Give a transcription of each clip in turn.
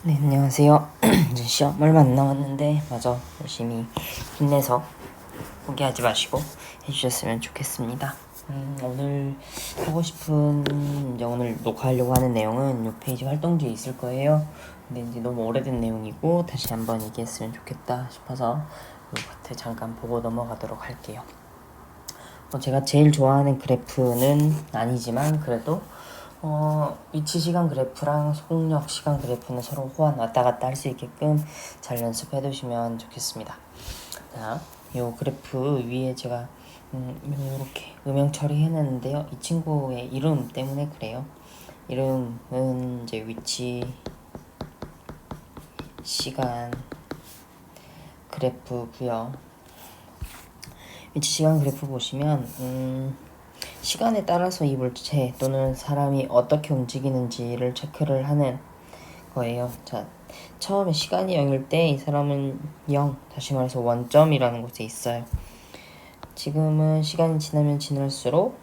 네, 안녕하세요. 이제 시험 얼마 안 남았는데 마저 열심히 힘내서 포기하지 마시고 해주셨으면 좋겠습니다. 오늘 하고 싶은 이제 오늘 녹화하려고 하는 내용은 이 페이지 활동지에 있을 거예요. 근데 이제 너무 오래된 내용이고 다시 한번 얘기했으면 좋겠다 싶어서 이 파트 잠깐 보고 넘어가도록 할게요. 제가 제일 좋아하는 그래프는 아니지만 그래도 위치 시간 그래프랑 속력 시간 그래프는 서로 호환 왔다 갔다 할 수 있게끔 잘 연습해 두시면 좋겠습니다. 자, 요 그래프 위에 제가 이렇게 음영 처리해 놨는데요. 이 친구의 이름 때문에 그래요. 이름은 이제 위치 시간 그래프고요. 위치 시간 그래프 보시면 시간에 따라서 이 물체 또는 사람이 어떻게 움직이는지를 체크를 하는 거예요. 자, 처음에 시간이 0일 때 이 사람은 0, 다시 말해서 원점이라는 곳에 있어요. 지금은 시간이 지나면 지날수록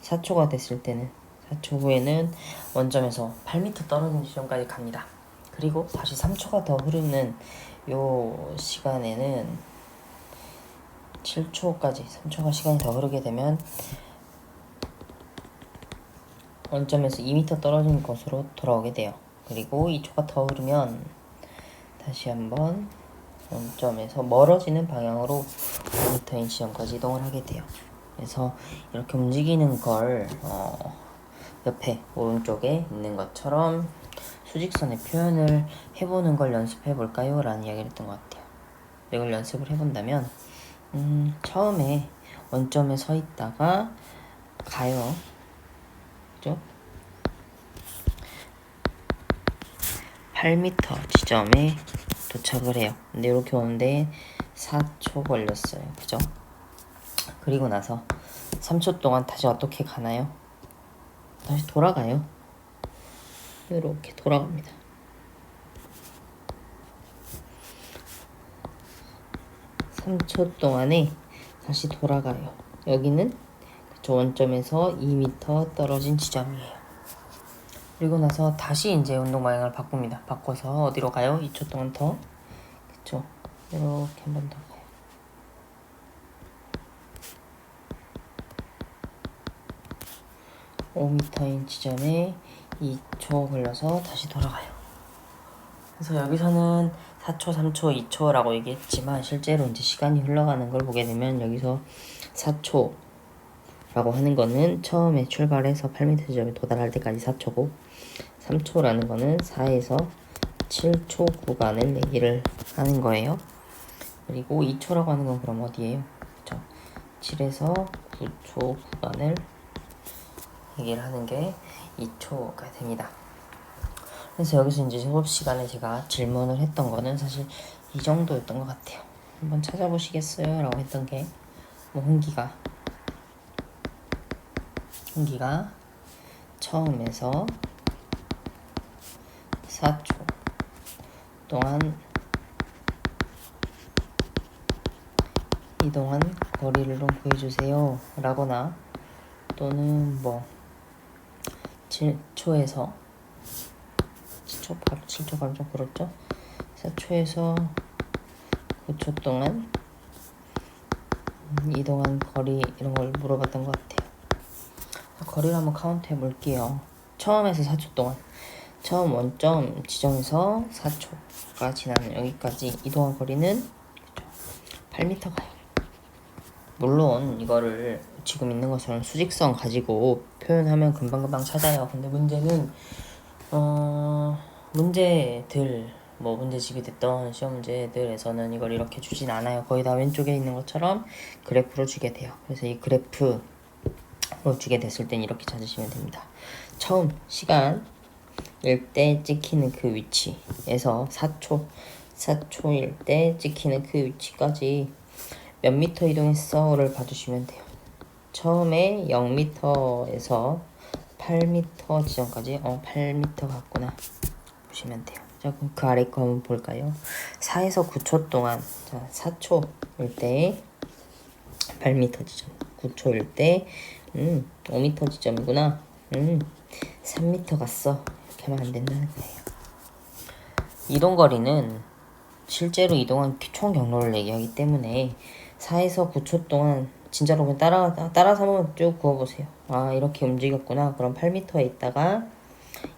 4초가 됐을 때는 4초 후에는 원점에서 8m 떨어진 지점까지 갑니다. 그리고 다시 3초가 더 흐르는 요 시간에는 7초까지 3초가 시간이 더 흐르게 되면 원점에서 2m 떨어진 곳으로 돌아오게 돼요. 그리고 2초가 더 흐르면 다시 한번 원점에서 멀어지는 방향으로 5m인 지점까지 이동을 하게 돼요. 그래서 이렇게 움직이는 걸 옆에 오른쪽에 있는 것처럼 수직선의 표현을 해보는 걸 연습해 볼까요? 라는 이야기를 했던 것 같아요. 이걸 연습을 해본다면 처음에 원점에 서 있다가 가요. 그죠? 8m 지점에 도착을 해요. 근데 이렇게 오는데 4초 걸렸어요. 그죠? 그리고 나서 3초 동안 다시 어떻게 가나요? 다시 돌아가요. 이렇게 돌아갑니다. 3초 동안에 다시 돌아가요. 여기는 그 원점에서 2m 떨어진 지점이에요. 그리고 나서 다시 이제 운동 방향을 바꿉니다. 바꿔서 어디로 가요? 2초 동안 더. 그쵸? 이렇게 한 번 더 가요. 5m인 지점에 2초 걸려서 다시 돌아가요. 그래서 여기서는 4초, 3초, 2초라고 얘기했지만 실제로 이제 시간이 흘러가는 걸 보게 되면 여기서 4초라고 하는 거는 처음에 출발해서 8m 지점에 도달할 때까지 4초고 3초라는 거는 4에서 7초 구간을 얘기를 하는 거예요. 그리고 2초라고 하는 건 그럼 어디예요? 그쵸? 7에서 9초 구간을 얘기를 하는 게 2초가 됩니다. 그래서 여기서 이제 수업 시간에 제가 질문을 했던 거는 사실 이 정도였던 것 같아요. 한번 찾아보시겠어요? 라고 했던 게 홍기가 처음에서 4초 동안 이동한 거리를 좀 구해주세요 라거나 또는 7초에서 7초 바로 좀 그렇죠? 4초에서 9초 동안 이동한 거리 이런 걸 물어봤던 것 같아요. 거리를 한번 카운트 해볼게요. 처음에서 4초 동안 처음 원점 지점에서 4초가 지나는 여기까지 이동한 거리는 8m 가요. 물론 이거를 지금 있는 것처럼 수직선 가지고 표현하면 금방금방 찾아요. 근데 문제는 문제들 문제집이 됐던 시험 문제들에서는 이걸 이렇게 주진 않아요. 거의 다 왼쪽에 있는 것처럼 그래프로 주게 돼요. 그래서 이 그래프로 주게 됐을 땐 이렇게 찾으시면 됩니다. 처음 시간일 때 찍히는 그 위치에서 4초일 때 찍히는 그 위치까지 몇 미터 이동했어를 봐주시면 돼요. 처음에 0m에서 8m 지점까지 8m 갔구나 보시면 돼요. 자, 그럼 그 아래 거 한번 볼까요? 4에서 9초 동안 4초일 때 8m 지점 9초일 때 5m 지점이구나 3m 갔어 이렇게 하면 안 된다는 거예요. 이동거리는 실제로 이동한 총 경로를 얘기하기 때문에 4에서 9초 동안 진짜로 그냥 따라서 한번 쭉 그어보세요. 아, 이렇게 움직였구나. 그럼 8m에 있다가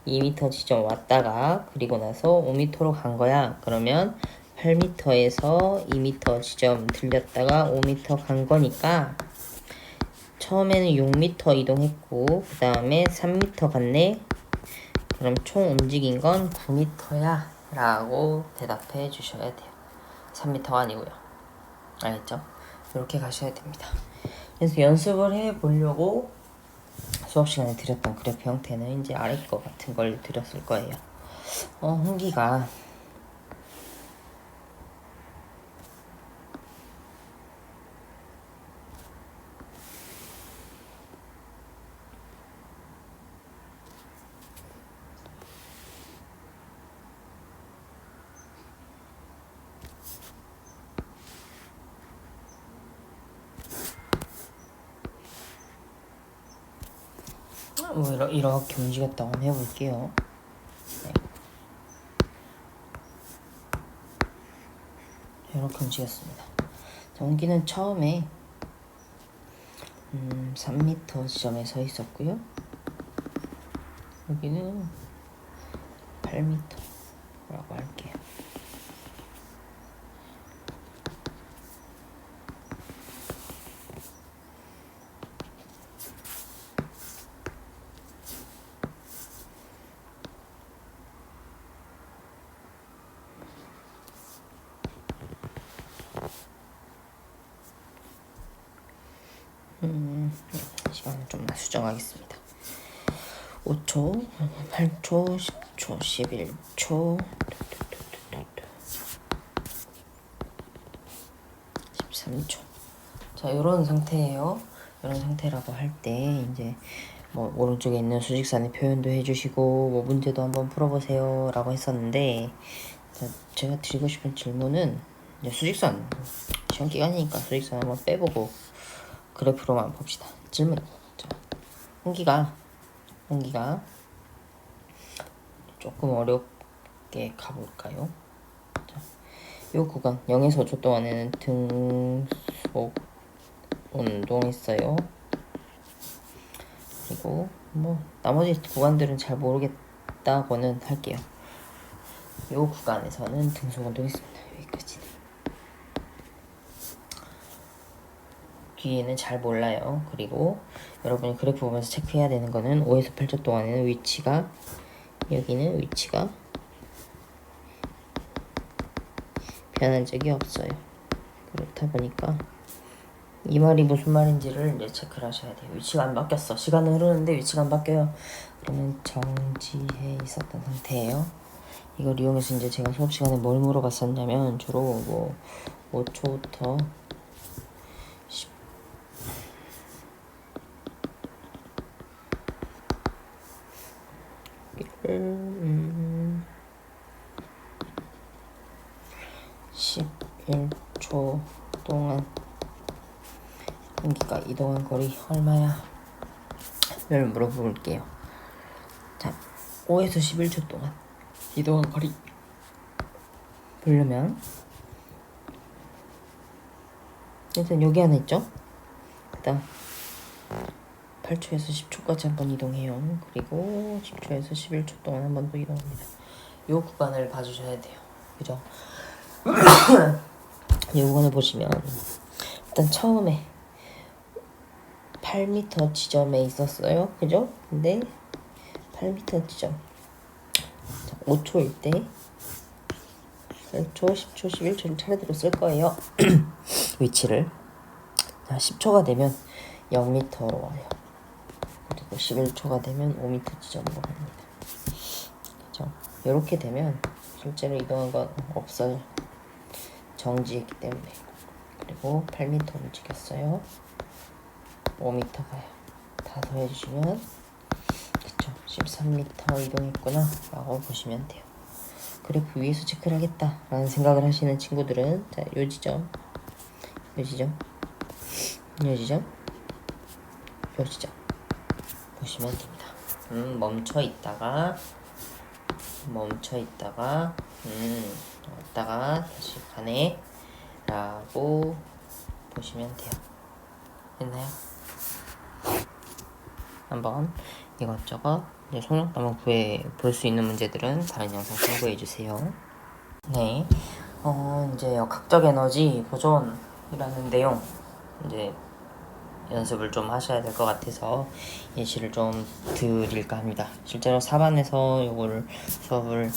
2m 지점 왔다가 그리고 나서 5m로 간 거야. 그러면 8m에서 2m 지점 들렸다가 5m 간 거니까 처음에는 6m 이동했고 그 다음에 3m 갔네. 그럼 총 움직인 건 9m야 라고 대답해 주셔야 돼요. 3m가 아니고요. 알겠죠? 이렇게 가셔야 됩니다. 그래서 연습을 해보려고 수업 시간에 드렸던 그래프 형태는 이제 아래 거 같은 걸 드렸을 거예요. 홍기가 이렇게 움직였다고 한번 해볼게요. 네. 이렇게 움직였습니다. 홍기는 처음에 3m 지점에 서 있었고요. 여기는 8m라고 할게요. 시간을 좀 수정하겠습니다. 5초, 8초, 10초, 11초, 13초. 자, 이런 상태예요. 이런 상태라고 할 때 이제 뭐 오른쪽에 있는 수직선의 표현도 해주시고 뭐 문제도 한번 풀어보세요 라고 했었는데, 자, 제가 드리고 싶은 질문은 이제 수직선 시험 기간이니까 수직선 한번 빼보고 그래프로만 봅시다. 질문. 자, 홍기가 조금 어렵게 가볼까요? 자, 요 구간 0에서 5초 동안에는 등속 운동했어요. 그리고 뭐 나머지 구간들은 잘 모르겠다고는 할게요. 요 구간에서는 등속 운동했습니다. 여기까지. 뒤에는 잘 몰라요. 그리고 여러분이 그래프 보면서 체크해야 되는 거는 5에서 8초 동안에는 위치가, 여기는 위치가 변한 적이 없어요. 그렇다 보니까 이 말이 무슨 말인지를 이제 체크를 하셔야 돼요. 위치가 안 바뀌었어. 시간은 흐르는데 위치가 안 바뀌어요. 그러면 정지해 있었던 상태예요. 이걸 이용해서 이제 제가 수업 시간에 뭘 물어봤었냐면 주로 뭐 5초부터 11초 동안 공기가 이동한 거리 얼마야? 를 물어볼게요. 자, 5에서 11초 동안 이동한 거리 보려면 일단 여기 하나 있죠? 그 다음 8초에서 10초까지 한번 이동해요. 그리고 10초에서 11초 동안 한 번 더 이동합니다. 이 구간을 봐주셔야 돼요. 그죠? 이 구간을 보시면 일단 처음에 8m 지점에 있었어요. 그죠? 근데 8m 지점 5초일 때 8초, 10초, 11초를 차례대로 쓸 거예요. 위치를. 자, 10초가 되면 0m로 와요. 그리고 11초가 되면 5m 지점으로 갑니다. 그죠? 이렇게 되면 실제로 이동한 건 없어요. 정지했기 때문에. 그리고 8m 움직였어요. 5m 가요. 다 더해주시면 그쵸, 13m 이동했구나 라고 보시면 돼요. 그래프 위에서 체크를 하겠다 라는 생각을 하시는 친구들은 자, 요 지점, 요 지점, 요 지점, 요 지점 보시면 됩니다. 멈춰 있다가 멈춰 있다가 왔다가 다시 가네 라고 보시면 돼요. 됐나요? 한번 이것저것 이제 속력도 구해 볼 수 있는 문제들은 다른 영상 참고해 주세요. 네, 이제 역학적 에너지 보존이라는 내용 이제 연습을 좀 하셔야 될 것 같아서 예시를 좀 드릴까 합니다. 실제로 4반에서 요거를 수업을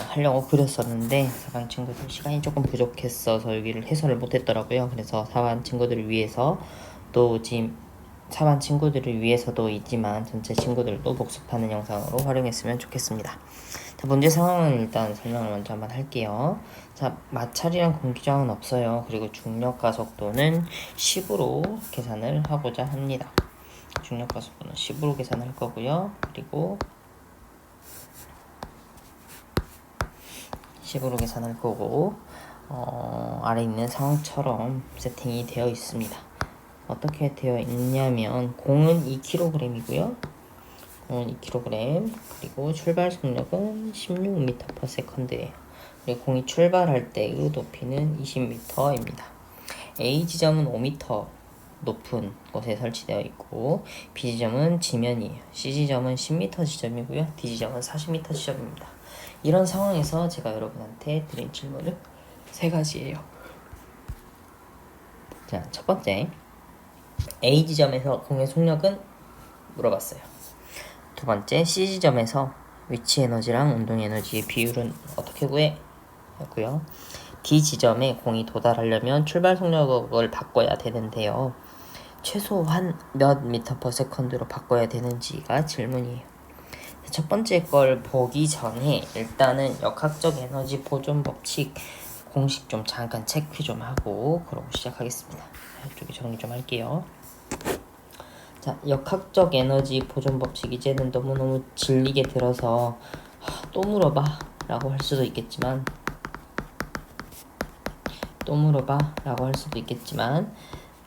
하려고 그렸었는데 4반 친구들 시간이 조금 부족했어서 여기를 해설을 못했더라고요. 그래서 4반 친구들을 위해서 또 지금 4반 친구들을 위해서도 있지만 전체 친구들도 복습하는 영상으로 활용했으면 좋겠습니다. 자, 문제 상황은 일단 설명을 먼저 한번 할게요. 자, 마찰이랑 공기저항은 없어요. 그리고 중력 가속도는 10으로 계산을 하고자 합니다. 중력 가속도는 10으로 계산할 거고요. 그리고 10으로 계산할 거고 아래 있는 상황처럼 세팅이 되어 있습니다. 어떻게 되어 있냐면 공은 2kg이고요. 공은 2kg 그리고 출발 속력은 16m/s예요. 그리고 공이 출발할 때의 높이는 20m입니다. A 지점은 5m 높은 곳에 설치되어 있고 B 지점은 지면이에요. C 지점은 10m 지점이고요. D 지점은 40m 지점입니다. 이런 상황에서 제가 여러분한테 드린 질문은 세 가지예요. 자, 첫 번째 A 지점에서 공의 속력은 물어봤어요. 두 번째 C 지점에서 위치 에너지랑 운동 에너지의 비율은 어떻게 구해? 였고요. D 지점에 공이 도달하려면 출발 속력을 바꿔야 되는데요. 최소한 몇 m/s로 바꿔야 되는지가 질문이에요. 첫 번째 걸 보기 전에 일단은 역학적 에너지 보존 법칙 공식 좀 잠깐 체크 좀 하고 그러고 시작하겠습니다. 이쪽에 정리 좀 할게요. 자, 역학적 에너지 보존 법칙 이제는 너무너무 질리게 들어서 또 물어봐 라고 할 수도 있겠지만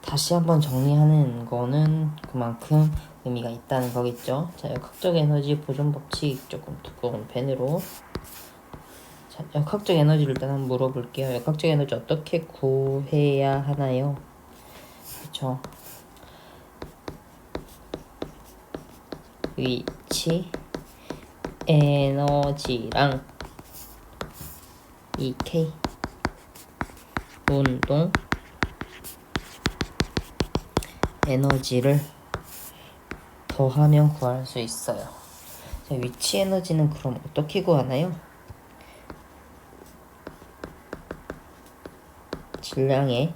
다시 한번 정리하는 거는 그만큼 의미가 있다는 거겠죠. 자, 역학적 에너지 보존 법칙 조금 두꺼운 펜으로 자, 역학적 에너지를 일단 한번 물어볼게요. 역학적 에너지 어떻게 구해야 하나요? 그렇죠. 위치 에너지랑 EK 운동 에너지를 더하면 구할 수 있어요. 자, 위치 에너지는 그럼 어떻게 구하나요? 질량의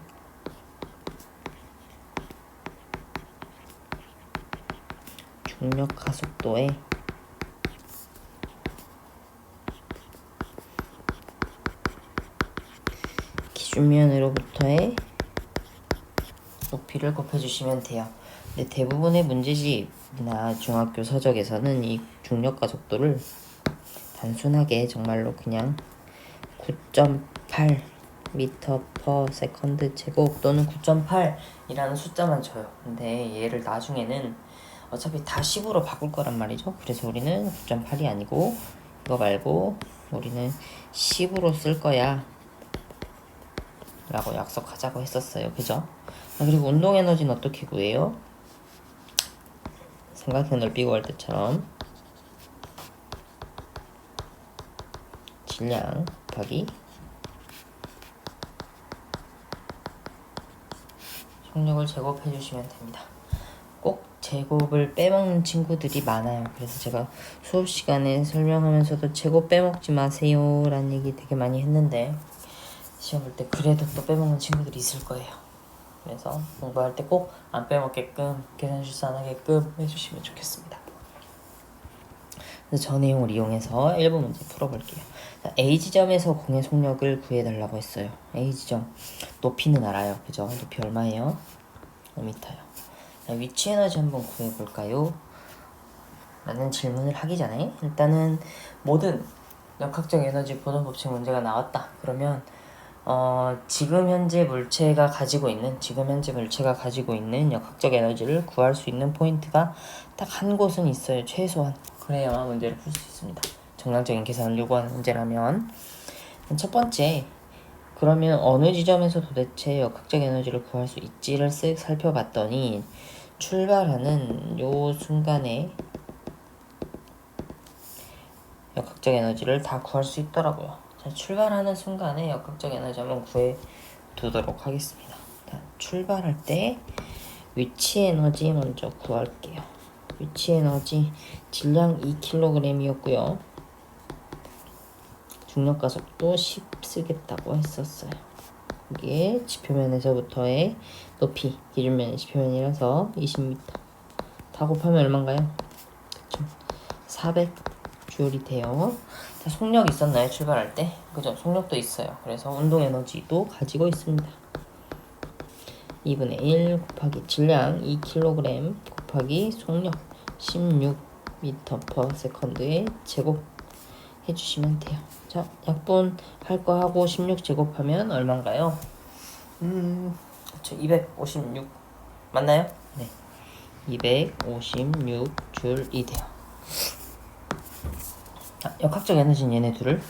중력 가속도에 기준면으로부터의 높이를 곱해주시면 돼요. 근데 대부분의 문제집이나 중학교 서적에서는 이 중력 가속도를 단순하게 정말로 그냥 9.8 m/s 제곱 또는 9.8이라는 숫자만 줘요. 근데 얘를 나중에는 어차피 다 10으로 바꿀 거란 말이죠. 그래서 우리는 9.8이 아니고 이거 말고 우리는 10으로 쓸 거야 라고 약속하자고 했었어요. 그죠? 그리고 운동 에너지는 어떻게 구해요? 삼각형 넓히고 할 때처럼 질량 곱하기 속력을 제곱해 주시면 됩니다. 꼭 제곱을 빼먹는 친구들이 많아요. 그래서 제가 수업 시간에 설명하면서도 제곱 빼먹지 마세요 라는 얘기 되게 많이 했는데 시험 볼 때 그래도 또 빼먹는 친구들이 있을 거예요. 그래서 공부할 때 꼭 안 빼먹게끔 계산 실수 안 하게끔 해주시면 좋겠습니다. 그래서 저 내용을 이용해서 1번 문제 풀어볼게요. 자, A 지점에서 공의 속력을 구해달라고 했어요. A 지점 높이는 알아요. 그죠? 높이 얼마예요? 5m요. 자, 위치 에너지 한번 구해볼까요? 라는 질문을 하기 전에 일단은 모든 역학적 에너지 보존 법칙 문제가 나왔다. 그러면 지금 현재 물체가 가지고 있는 역학적 에너지를 구할 수 있는 포인트가 딱 한 곳은 있어요. 최소한. 그래야만 문제를 풀 수 있습니다. 정량적인 계산을 요구하는 문제라면 첫 번째, 그러면 어느 지점에서 도대체 역학적 에너지를 구할 수 있지를 쓱 살펴봤더니 출발하는 요 순간에 역학적 에너지를 다 구할 수 있더라고요. 자, 출발하는 순간에 역학적 에너지 한번 구해 두도록 하겠습니다. 자, 출발할 때 위치 에너지 먼저 구할게요. 위치 에너지 질량 2kg이었고요. 중력 가속도 10 쓰겠다고 했었어요. 이게 지표면에서부터의 높이, 기준면의 지표면이라서 20m. 다 곱하면 얼마인가요? 그쵸? 400J이 돼요. 자, 속력 있었나요? 출발할 때? 그죠? 속력도 있어요. 그래서 운동 에너지도 가지고 있습니다. 2분의 1 곱하기 질량 2kg 곱하기 속력 16m/s의 제곱 해주시면 돼요. 자, 약분 할 거 하고 16 제곱하면 얼마인가요? 그쵸, 256 맞나요? 네, 256J이 돼요. 자, 역학적 에너지는 얘네 둘을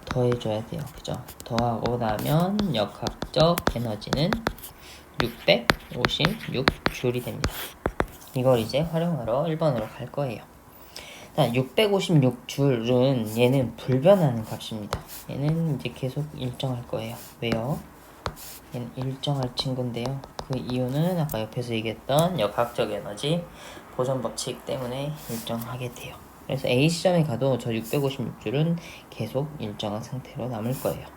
더해줘야 돼요. 그죠? 더하고 나면 역학적 에너지는 656J이 됩니다. 이걸 이제 활용하러 1번으로 갈 거예요. 자, 656J은 얘는 불변하는 값입니다. 얘는 이제 계속 일정할 거예요. 왜요? 얘는 일정할 친구인데요. 그 이유는 아까 옆에서 얘기했던 역학적 에너지 보존 법칙 때문에 일정하게 돼요. 그래서 A 지점에 가도 저 656J는 계속 일정한 상태로 남을 거예요.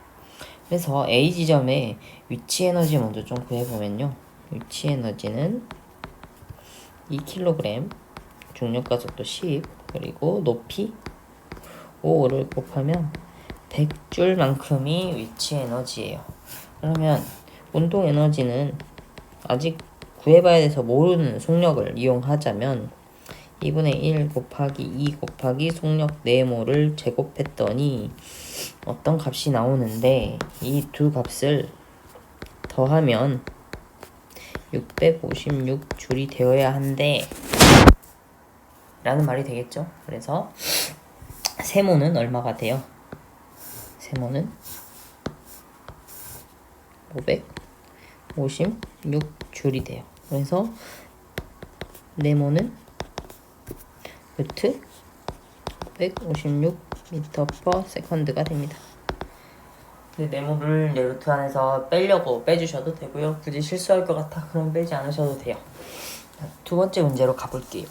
그래서 A 지점에 위치 에너지 먼저 좀 구해보면요. 위치 에너지는 2kg, 중력 가속도 10, 그리고 높이 5를 곱하면 100J만큼이 위치 에너지예요. 그러면 운동 에너지는 아직 구해봐야 돼서 모르는 속력을 이용하자면 2분의 1 곱하기 2 곱하기 속력 4몰을 제곱했더니 어떤 값이 나오는데 이 두 값을 더하면 656J이 되어야 한대 라는 말이 되겠죠. 그래서 세모는 얼마가 돼요? 세모는 556J이 돼요. 그래서 네모는 루트 156m/s가 됩니다. 근데 네모를 루트 안에서 빼려고 빼주셔도 되고요. 굳이 실수할 것 같아 그럼 빼지 않으셔도 돼요. 두 번째 문제로 가볼게요.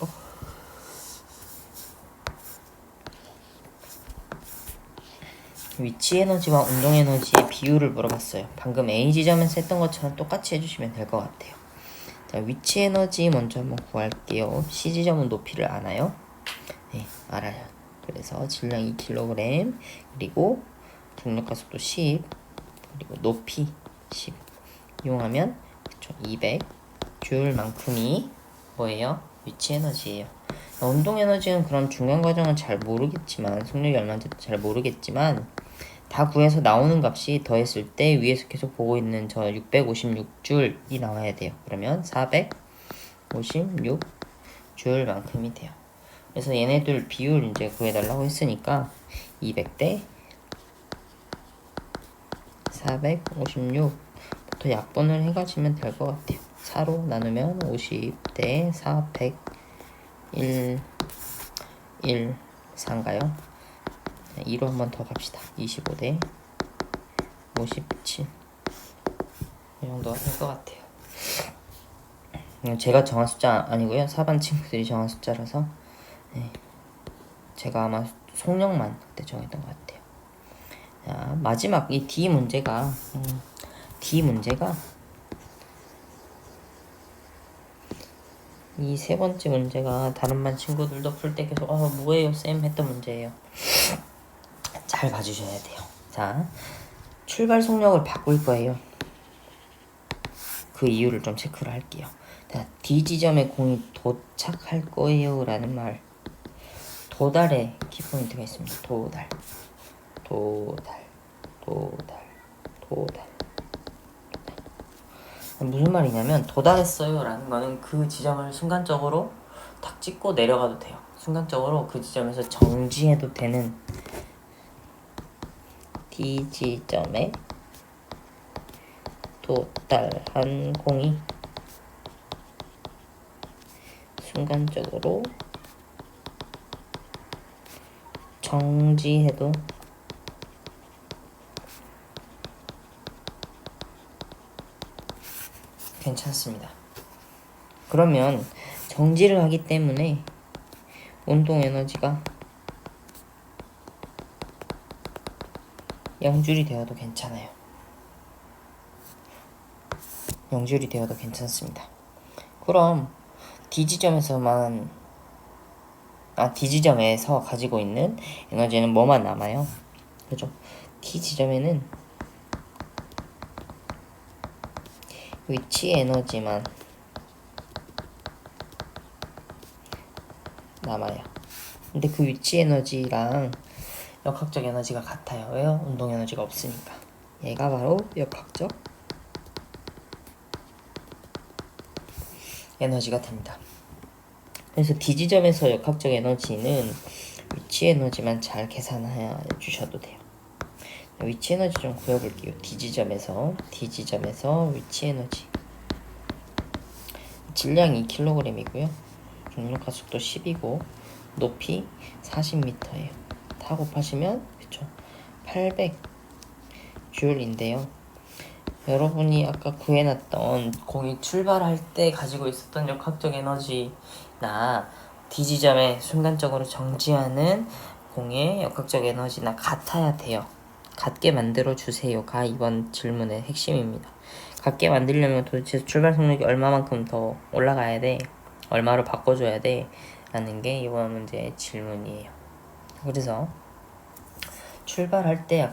위치 에너지와 운동 에너지의 비율을 물어봤어요. 방금 A 지점에서 했던 것처럼 똑같이 해주시면 될 것 같아요. 자, 위치 에너지 먼저 한번 구할게요. C 지점은 높이를 아나요? 네, 알아요. 그래서 질량 2kg, 그리고 중력 가속도 10, 그리고 높이 10 이용하면 200J만큼이 뭐예요? 위치 에너지예요. 운동 에너지는 그런 중간 과정은 잘 모르겠지만, 속력이 얼마인지도 잘 모르겠지만 다 구해서 나오는 값이 더했을 때 위에서 계속 보고 있는 저 656J이 나와야 돼요. 그러면 456J만큼이 돼요. 그래서 얘네들 비율 이제 구해달라고 했으니까 200대 456부터 약분을 해가시면 될 것 같아요. 4로 나누면 50대 400 1 4인가요? 2로 한 번 더 갑시다. 25대 57 이 정도가 될 것 같아요. 제가 정한 숫자 아니고요. 4반 친구들이 정한 숫자라서 네. 제가 아마 속력만 그때 정했던 것 같아요. 자, 마지막 이 D 문제가 이 세 번째 문제가 다른 반 친구들도 풀 때 계속 뭐예요 쌤 했던 문제예요. 잘 봐주셔야 돼요. 자, 출발 속력을 바꿀 거예요. 그 이유를 좀 체크를 할게요. 자, D 지점에 공이 도착할 거예요 라는 말, 도달에 키포인트가 있습니다. 도달. 무슨 말이냐면 도달했어요 라는 거는 그 지점을 순간적으로 탁 찍고 내려가도 돼요. 순간적으로 그 지점에서 정지해도 되는 D 지점에 도달한 공이 순간적으로 정지해도 괜찮습니다. 그러면 정지를 하기 때문에 운동 에너지가 0줄이 되어도 괜찮아요. 0줄이 되어도 괜찮습니다. 그럼 D지점에서 가지고 있는 에너지는 뭐만 남아요? 그죠? T지점에는 위치 에너지만 남아요. 근데 그 위치 에너지랑 역학적 에너지가 같아요. 왜요? 운동 에너지가 없으니까. 얘가 바로 역학적 에너지가 됩니다. 그래서 D지점에서 역학적 에너지는 위치 에너지만 잘 계산해 주셔도 돼요. 위치 에너지 좀 구해볼게요. D지점에서 위치 에너지. 질량이 2kg이고요. 중력가속도 10이고 높이 40m예요. 다 곱하시면 그쵸? 800J인데요. 여러분이 아까 구해놨던 공이 출발할 때 가지고 있었던 역학적 에너지나 D지점에 순간적으로 정지하는 공의 역학적 에너지나 같아야 돼요. 같게 만들어주세요가 이번 질문의 핵심입니다. 같게 만들려면 도대체 출발 속력이 얼마만큼 더 올라가야 돼? 얼마로 바꿔줘야 돼? 라는 게 이번 문제의 질문이에요. 그래서 출발할 때의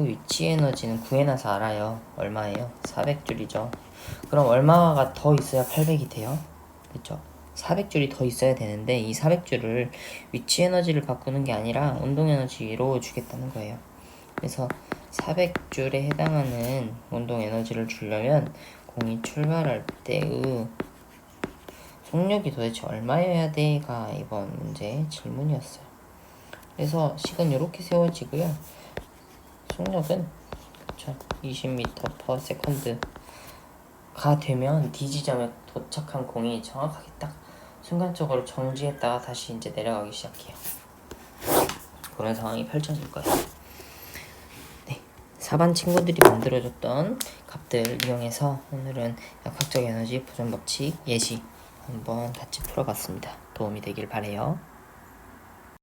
위치 에너지는 구해놔서 알아요. 얼마예요? 400줄이죠. 그럼 얼마가 더 있어야 800이 돼요? 그렇죠? 400줄이 더 있어야 되는데 이 400줄을 위치 에너지를 바꾸는 게 아니라 운동 에너지로 주겠다는 거예요. 그래서 400줄에 해당하는 운동 에너지를 주려면 공이 출발할 때의 속력이 도대체 얼마여야 돼가 이번 문제의 질문이었어요. 그래서 식은 이렇게 세워지고요. 속력은 20m/s가 되면 D지점에 도착한 공이 정확하게 딱 순간적으로 정지했다가 다시 이제 내려가기 시작해요. 그런 상황이 펼쳐질 거예요. 네, 4반 친구들이 만들어줬던 값들 이용해서 오늘은 역학적 에너지 보존 법칙 예시 한번 같이 풀어봤습니다. 도움이 되길 바래요.